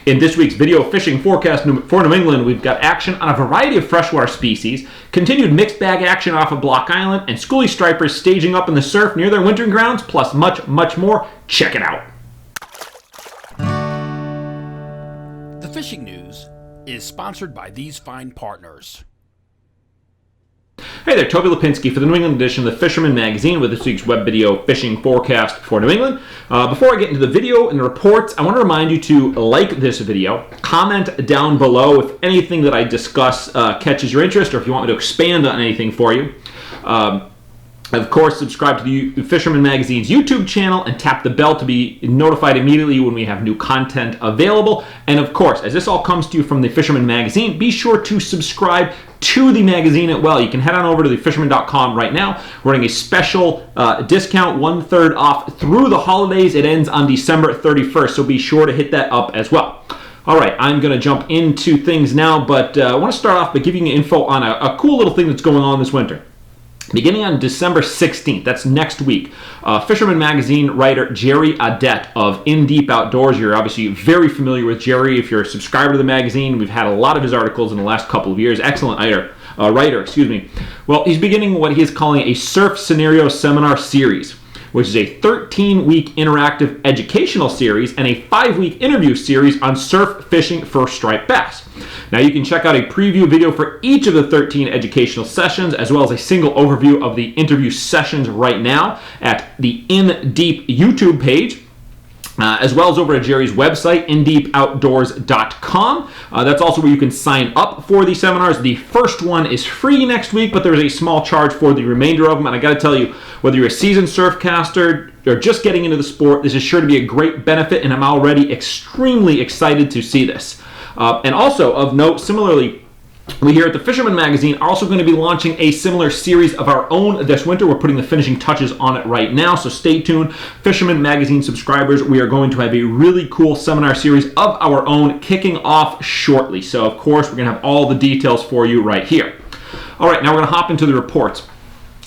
In this week's video fishing forecast for New England, we've got action on a variety of freshwater species, continued mixed bag action off of Block Island, and schoolie stripers staging up in the surf near their wintering grounds, plus much, much more. Check it out. The fishing news is sponsored by these fine partners. Hey there, Toby Lapinski for the New England edition of the Fisherman magazine with this week's web video fishing forecast for New England. Before I get into the video and the reports, I want to remind you to like this video, comment down below if anything that I discuss catches your interest, or if you want me to expand on anything for you. Of course, subscribe to the Fisherman Magazine's YouTube channel and tap the bell to be notified immediately when we have new content available. And of course, as this all comes to you from the Fisherman Magazine, be sure to subscribe to the magazine as well. You can head on over to thefisherman.com right now. We're running a special discount, 1/3 off through the holidays. It ends on December 31st, so be sure to hit that up as well. All right, I'm going to jump into things now, but I want to start off by giving you info on a cool little thing that's going on this winter. Beginning on December 16th, that's next week, Fisherman Magazine writer Jerry Adet of In Deep Outdoors. You're obviously very familiar with Jerry if you're a subscriber to the magazine. We've had a lot of his articles in the last couple of years. Excellent writer. Well, he's beginning what he is calling a surf scenario seminar series, which is a 13-week interactive educational series and a 5-week interview series on surf fishing for striped bass. Now you can check out a preview video for each of the 13 educational sessions, as well as a single overview of the interview sessions right now at the In Deep YouTube page. As well as over at Jerry's website, indeepoutdoors.com. That's also where you can sign up for the seminars. The first one is free next week, but there's a small charge for the remainder of them. And I got to tell you, whether you're a seasoned surfcaster or just getting into the sport, this is sure to be a great benefit, and I'm already extremely excited to see this. And also of note, similarly, we here at the Fisherman Magazine are also going to be launching a similar series of our own this winter. We're putting the finishing touches on it right now, so stay tuned. Fisherman Magazine subscribers, we are going to have a really cool seminar series of our own kicking off shortly. So, of course, we're going to have all the details for you right here. All right, now we're going to hop into the reports.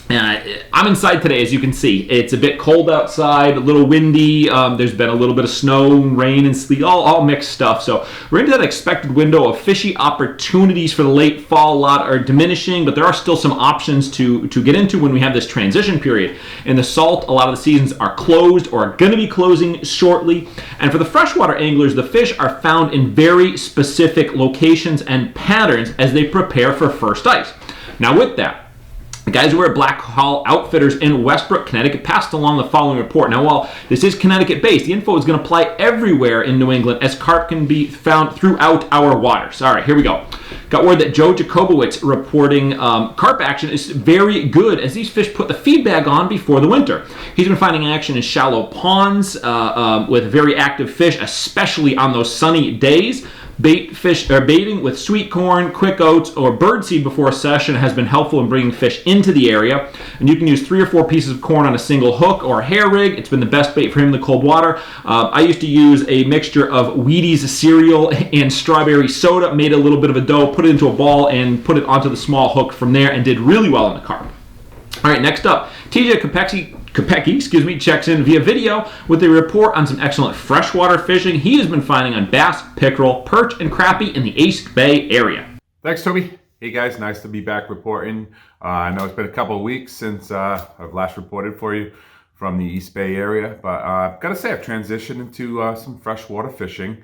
I'm inside today, as you can see. It's a bit cold outside, a little windy. There's been a little bit of snow, rain, and sleet, all mixed stuff. So we're into that expected window of fishy opportunities for the late fall. A lot are diminishing, but there are still some options to get into when we have this transition period. In the salt, a lot of the seasons are closed or are going to be closing shortly. And for the freshwater anglers, the fish are found in very specific locations and patterns as they prepare for first ice. Now with that, the guys who are at Black Hall Outfitters in Westbrook, Connecticut, passed along the following report. Now, while this is Connecticut-based, the info is going to apply everywhere in New England, as carp can be found throughout our waters. All right, here we go. Got word that Joe Jacobowitz reporting carp action is very good as these fish put the feed bag on before the winter. He's been finding action in shallow ponds with very active fish, especially on those sunny days. Baiting with sweet corn, quick oats, or birdseed before a session has been helpful in bringing fish into the area. And you can use 3 or 4 pieces of corn on a single hook or a hair rig. It's been the best bait for him in the cold water. I used to use a mixture of Wheaties cereal and strawberry soda, made a little bit of a dough, put it into a ball, and put it onto the small hook from there, and did really well in the carp. All right, next up, TJ Kopecky, checks in via video with a report on some excellent freshwater fishing he has been finding on bass, pickerel, perch, and crappie in the East Bay area. Thanks, Toby. Hey guys, nice to be back reporting. I know it's been a couple of weeks since I've last reported for you from the East Bay area, but I've got to say I've transitioned into some freshwater fishing.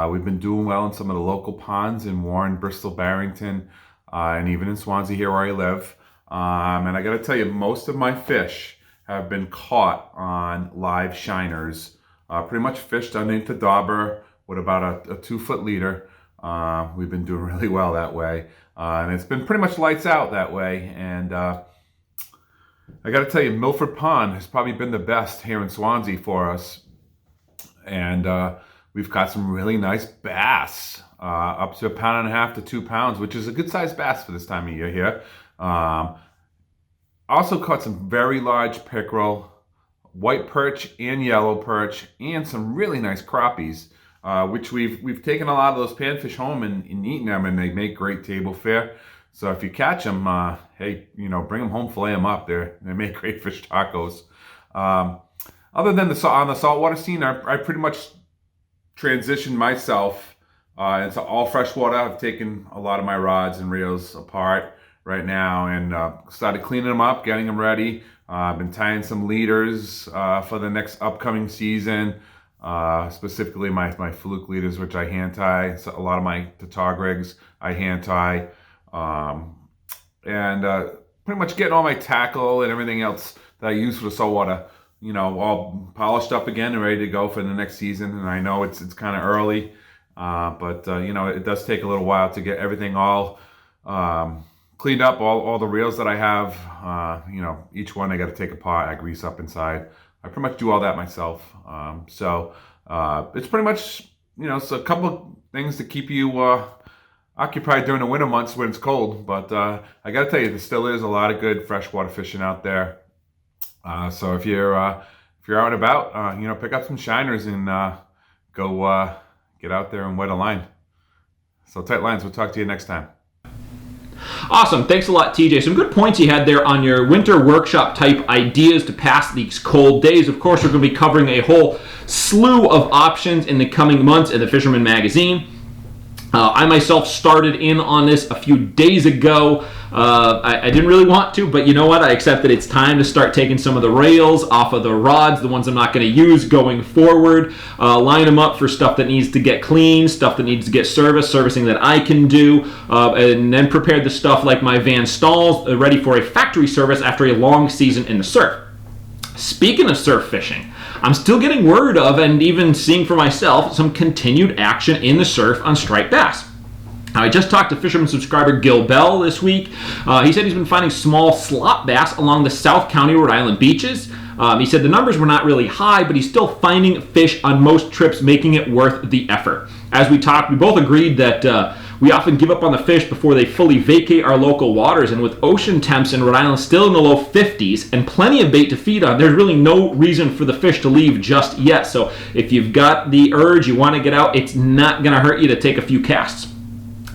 We've been doing well in some of the local ponds in Warren, Bristol, Barrington, and even in Swansea here where I live. And I got to tell you, most of my fish have been caught on live shiners. Pretty much fished underneath the dauber with about a 2-foot leader. We've been doing really well that way. And it's been pretty much lights out that way. And I got to tell you, Milford Pond has probably been the best here in Swansea for us. And we've got some really nice bass, up to 1.5 pounds to 2 pounds, which is a good sized bass for this time of year here. Also caught some very large pickerel, white perch and yellow perch, and some really nice crappies, which we've taken a lot of those panfish home and eaten them, and they make great table fare. So if you catch them, hey, bring them home, fillet them up. They make great fish tacos. Other than on the saltwater scene, I pretty much transitioned myself into all freshwater. I've taken a lot of my rods and reels apart right now and started cleaning them up, getting them ready. I've been tying some leaders for the next upcoming season, specifically my fluke leaders, which I hand tie. So a lot of my tatar rigs I hand tie, and pretty much getting all my tackle and everything else that I use for the saltwater, all polished up again and ready to go for the next season. And I know it's kind of early, but it does take a little while to get everything all cleaned up, all the reels that I have. Each one I got to take apart, I grease up inside. I pretty much do all that myself. So it's pretty much, it's a couple of things to keep you occupied during the winter months when it's cold. But I got to tell you, there still is a lot of good freshwater fishing out there. So if you're out and about, pick up some shiners and go get out there and wet a line. So tight lines. We'll talk to you next time. Awesome. Thanks a lot, TJ. Some good points you had there on your winter workshop type ideas to pass these cold days. Of course, we're going to be covering a whole slew of options in the coming months in the Fisherman magazine. I myself started in on this a few days ago. I didn't really want to, but you know what? I accepted it's time to start taking some of the rails off of the rods, the ones I'm not going to use going forward, line them up for stuff that needs to get clean, stuff that needs to get servicing that I can do, and then prepared the stuff like my van stalls ready for a factory service after a long season in the surf. Speaking of surf fishing, I'm still getting word of, and even seeing for myself, some continued action in the surf on striped bass. Now, I just talked to Fisherman subscriber Gil Bell this week. He said he's been finding small slop bass along the South County, Rhode Island beaches. He said the numbers were not really high, but he's still finding fish on most trips, making it worth the effort. As we talked, we both agreed that we often give up on the fish before they fully vacate our local waters, and with ocean temps in Rhode Island still in the low 50s and plenty of bait to feed on, there's really no reason for the fish to leave just yet. So if you've got the urge, you want to get out, it's not going to hurt you to take a few casts.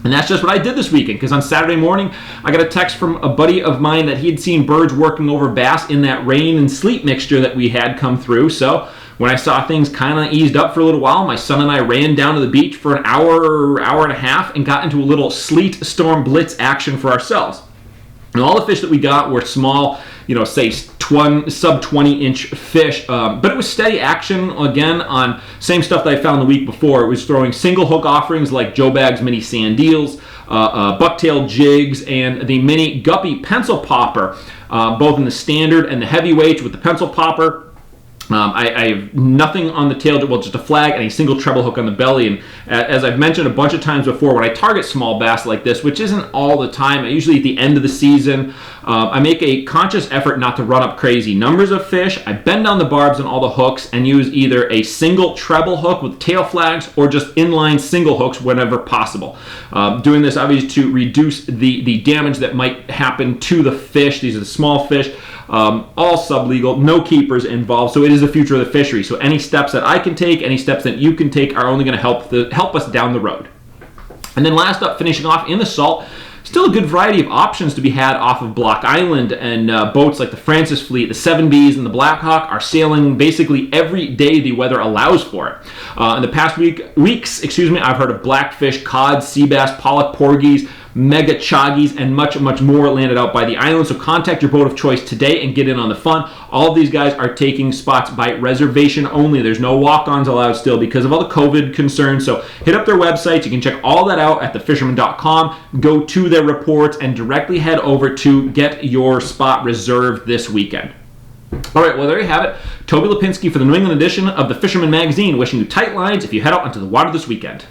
And that's just what I did this weekend, because on Saturday morning, I got a text from a buddy of mine that he had seen birds working over bass in that rain and sleet mixture that we had come through. So when I saw things kind of eased up for a little while, my son and I ran down to the beach for an hour and a half and got into a little sleet storm blitz action for ourselves. And all the fish that we got were small, say sub 20-inch fish, but it was steady action again on same stuff that I found the week before. It was throwing single hook offerings like Joe Bag's mini sand eels, bucktail jigs, and the mini guppy pencil popper, both in the standard and the heavyweights. With the pencil popper, I have nothing on the tail, just a flag and a single treble hook on the belly. And as I've mentioned a bunch of times before, when I target small bass like this, which isn't all the time, usually at the end of the season, I make a conscious effort not to run up crazy numbers of fish. I bend down the barbs on all the hooks and use either a single treble hook with tail flags or just inline single hooks whenever possible. Doing this obviously to reduce the damage that might happen to the fish. These are the small fish. All sublegal, no keepers involved, so it is the future of the fishery. So any steps that I can take, any steps that you can take are only going to help us down the road. And then last up, finishing off in the salt, still a good variety of options to be had off of Block Island, and boats like the Francis Fleet, the 7Bs, and the Blackhawk are sailing basically every day the weather allows for it. In the past weeks, I've heard of blackfish, cod, sea bass, pollock, porgies, mega choggies, and much more landed out by the island. So contact your boat of choice today and get in on the fun. All of these guys are taking spots by reservation only. There's no walk-ons allowed still because of all the COVID concerns. So hit up their websites. You can check all that out at thefisherman.com. Go to their reports and directly head over to get your spot reserved this weekend. All right, well, there you have it. Toby Lapinski for the New England edition of the Fisherman magazine, wishing you tight lines if you head out onto the water this weekend.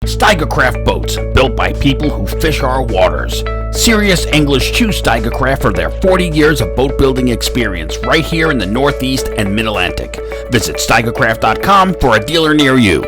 Steigercraft boats, built by people who fish our waters. Serious English choose Steigercraft for their 40 years of boat building experience right here in the Northeast and Mid-Atlantic. Visit steigercraft.com for a dealer near you.